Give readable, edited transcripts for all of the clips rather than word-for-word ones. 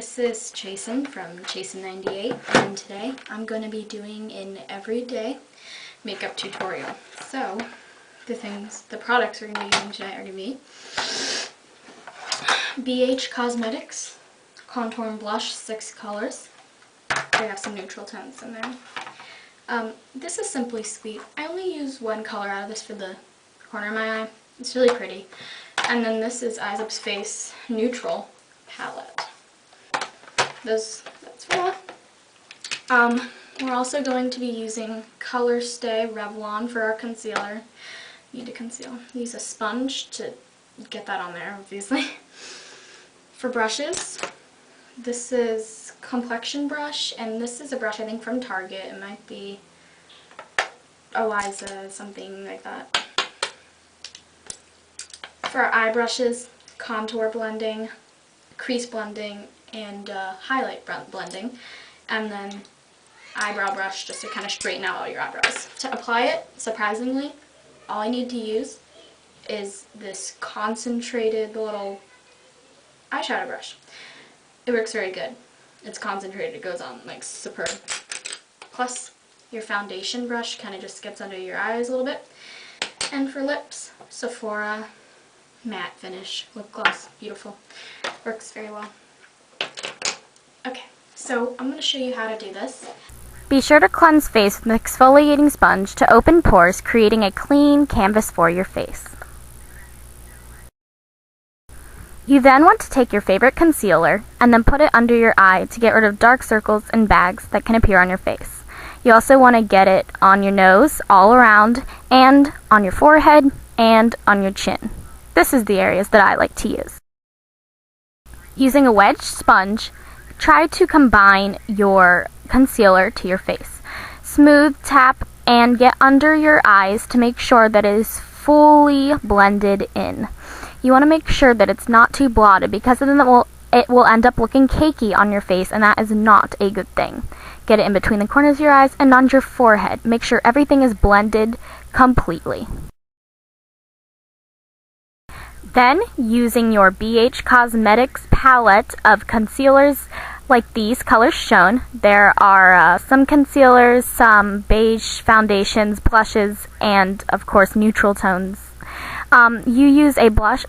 This is Chasyn from Chasyn98, and today I'm going to be doing an everyday makeup tutorial. So, the products we're going to be using tonight are going to be Beige Cosmetics Contour and Blush 6 colors. They have some neutral tones in there. This is Simply Sweet. I only use one color out of this for the corner of my eye. It's really pretty. And then this is Eyes Up's Face Neutral Palette. That's for that. We're also going to be using Color Stay Revlon for our concealer. Need to conceal. Use a sponge to get that on there, obviously. For brushes, this is Complexion Brush, and this is a brush I think from Target. It might be Eliza, something like that. For our eye brushes, contour blending, crease blending, and highlight blending, and then eyebrow brush just to kind of straighten out all your eyebrows. To apply it, surprisingly, all I need to use is this concentrated little eyeshadow brush. It works very good. It's concentrated, it goes on like superb. Plus, your foundation brush kind of just gets under your eyes a little bit. And for lips, Sephora matte finish lip gloss, beautiful. Works very well. Okay, so I'm going to show you how to do this. Be sure to cleanse face with an exfoliating sponge to open pores, creating a clean canvas for your face. You then want to take your favorite concealer and then put it under your eye to get rid of dark circles and bags that can appear on your face. You also want to get it on your nose, all around, and on your forehead and on your chin. This is the areas that I like to use. Using a wedged sponge, try to combine your concealer to your face. Smooth tap and get under your eyes to make sure that it is fully blended in. You want to make sure that it's not too blotted, because then it will end up looking cakey on your face, and that is not a good thing. Get it in between the corners of your eyes and on your forehead. Make sure everything is blended completely. Then, using your BH Cosmetics palette of concealers like these colors shown, there are some concealers, some beige foundations, blushes, and of course neutral tones. You use a brush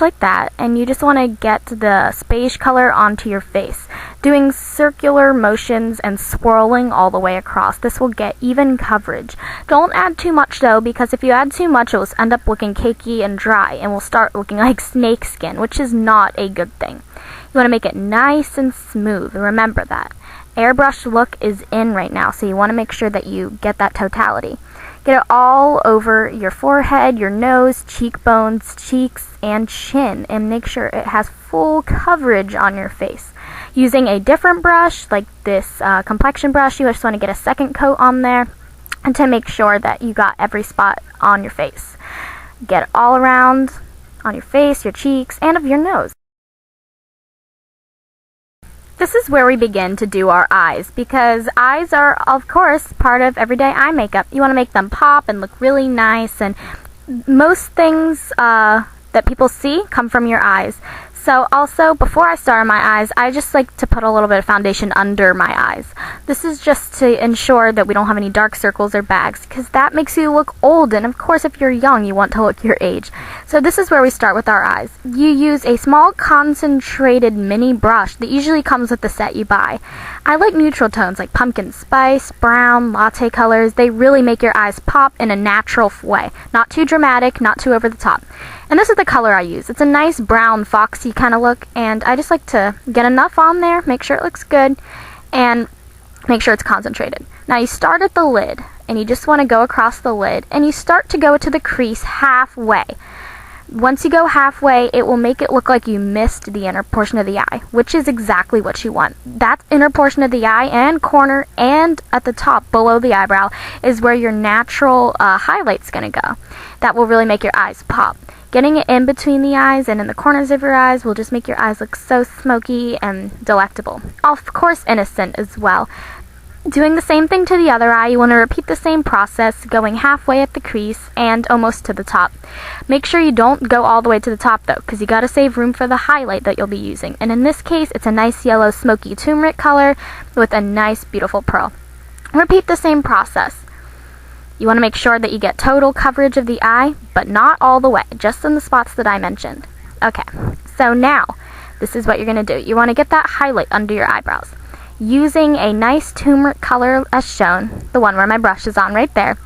like that, and you just want to get the beige color onto your face, doing circular motions and swirling all the way across. This will get even coverage. Don't add too much though, because if you add too much, it will end up looking cakey and dry and will start looking like snake skin, which is not a good thing. You want to make it nice and smooth. Remember that. Airbrush look is in right now, so you want to make sure that you get that totality. Get it all over your forehead, your nose, cheekbones, cheeks, and chin, and make sure it has full coverage on your face. Using a different brush, like this complexion brush, you just want to get a second coat on there, and to make sure that you got every spot on your face. Get it all around on your face, your cheeks, and of your nose. This is where we begin to do our eyes, because eyes are, of course, part of everyday eye makeup. You want to make them pop and look really nice, and most things that people see come from your eyes. So also, before I start on my eyes, I just like to put a little bit of foundation under my eyes. This is just to ensure that we don't have any dark circles or bags, because that makes you look old, and of course if you're young you want to look your age. So this is where we start with our eyes. You use a small concentrated mini brush that usually comes with the set you buy. I like neutral tones like pumpkin spice, brown, latte colors. They really make your eyes pop in a natural way. Not too dramatic, not too over the top. And this is the color I use. It's a nice brown foxy kind of look, and I just like to get enough on there, make sure it looks good, and make sure it's concentrated. Now you start at the lid, and you just want to go across the lid, and you start to go to the crease halfway. Once you go halfway, it will make it look like you missed the inner portion of the eye, which is exactly what you want. That inner portion of the eye and corner and at the top below the eyebrow is where your natural highlight's going to go. That will really make your eyes pop. Getting it in between the eyes and in the corners of your eyes will just make your eyes look so smoky and delectable. Of course innocent as well. Doing the same thing to the other eye, you want to repeat the same process, going halfway at the crease and almost to the top. Make sure you don't go all the way to the top though, because you got to save room for the highlight that you'll be using. And in this case, it's a nice yellow smoky turmeric color with a nice beautiful pearl. Repeat the same process. You want to make sure that you get total coverage of the eye, but not all the way, just in the spots that I mentioned. Okay, so now, this is what you're going to do. You want to get that highlight under your eyebrows. Using a nice turmeric color as shown, the one where my brush is on right there.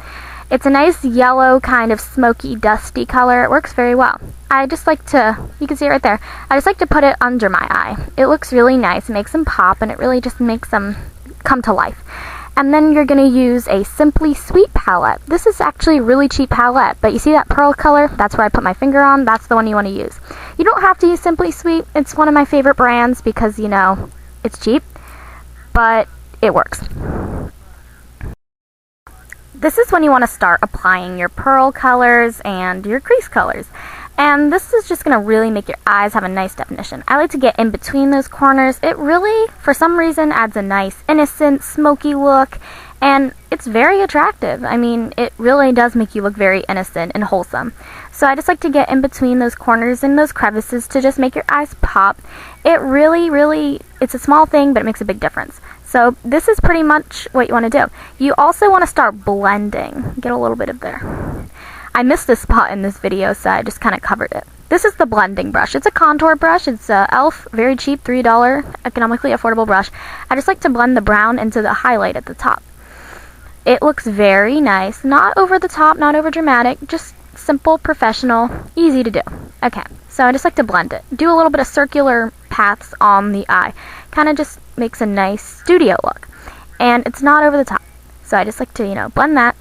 It's a nice yellow kind of smoky dusty color. It works very well. I just like to, you can see it right there, I just like to put it under my eye. It looks really nice, it makes them pop, and it really just makes them come to life. And then you're going to use a Simply Sweet palette. This is actually a really cheap palette, but you see that pearl color? That's where I put my finger on. That's the one you want to use. You don't have to use Simply Sweet. It's one of my favorite brands because, you know, it's cheap, but it works. This is when you want to start applying your pearl colors and your crease colors. And this is just going to really make your eyes have a nice definition. I like to get in between those corners. It really, for some reason, adds a nice, innocent, smoky look. And it's very attractive. I mean, it really does make you look very innocent and wholesome. So I just like to get in between those corners and those crevices to just make your eyes pop. It really, it's a small thing, but it makes a big difference. So this is pretty much what you want to do. You also want to start blending. Get a little bit of there. I missed this spot in this video, so I just kind of covered it. This is the blending brush. It's a contour brush. It's a e.l.f. very cheap, $3, economically affordable brush. I just like to blend the brown into the highlight at the top. It looks very nice. Not over the top, not over dramatic, just simple, professional, easy to do. Okay, so I just like to blend it. Do a little bit of circular paths on the eye. Kind of just makes a nice studio look. And it's not over the top. So I just like to, you know, blend that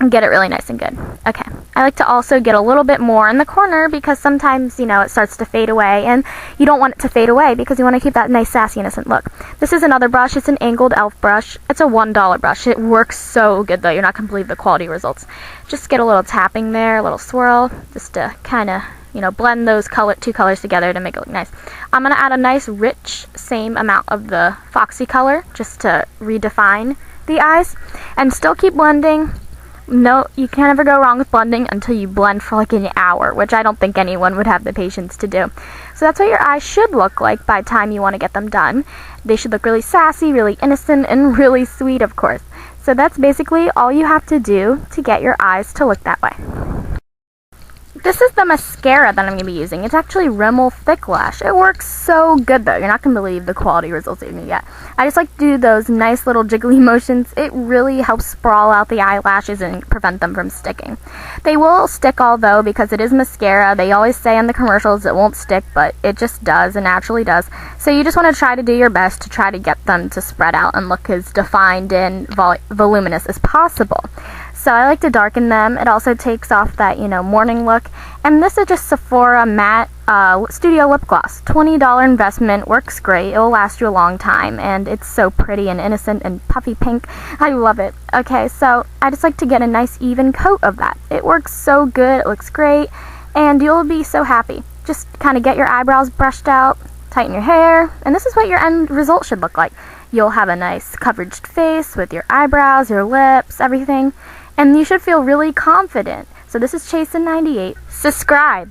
and get it really nice and good. Okay, I like to also get a little bit more in the corner because sometimes, you know, it starts to fade away and you don't want it to fade away because you want to keep that nice sassy innocent look. This is another brush. It's an angled e.l.f. brush. It's a $1 brush. It works so good though. You're not going to believe the quality results. Just get a little tapping there, a little swirl, just to kind of, you know, blend those two colors together to make it look nice. I'm going to add a nice rich same amount of the Foxy color just to redefine the eyes and still keep blending. No, you can't ever go wrong with blending until you blend for like an hour, which I don't think anyone would have the patience to do. So that's what your eyes should look like by the time you want to get them done. They should look really sassy, really innocent, and really sweet, of course. So that's basically all you have to do to get your eyes to look that way. This is the mascara that I'm going to be using. It's actually Rimmel Thick Lash. It works so good though. You're not going to believe the quality results you're going to get. I just like to do those nice little jiggly motions. It really helps sprawl out the eyelashes and prevent them from sticking. They will stick although because it is mascara. They always say in the commercials it won't stick, but it just does. It naturally does. So you just want to try to do your best to try to get them to spread out and look as defined and voluminous as possible. So I like to darken them. It also takes off that, you know, morning look. And this is just Sephora Matte Studio Lip Gloss. $20 investment. Works great. It will last you a long time. And it's so pretty and innocent and puffy pink. I love it. Okay, so I just like to get a nice even coat of that. It works so good. It looks great. And you'll be so happy. Just kind of get your eyebrows brushed out. Tighten your hair. And this is what your end result should look like. You'll have a nice coveraged face with your eyebrows, your lips, everything. And you should feel really confident. So this is Chasyn98. Subscribe.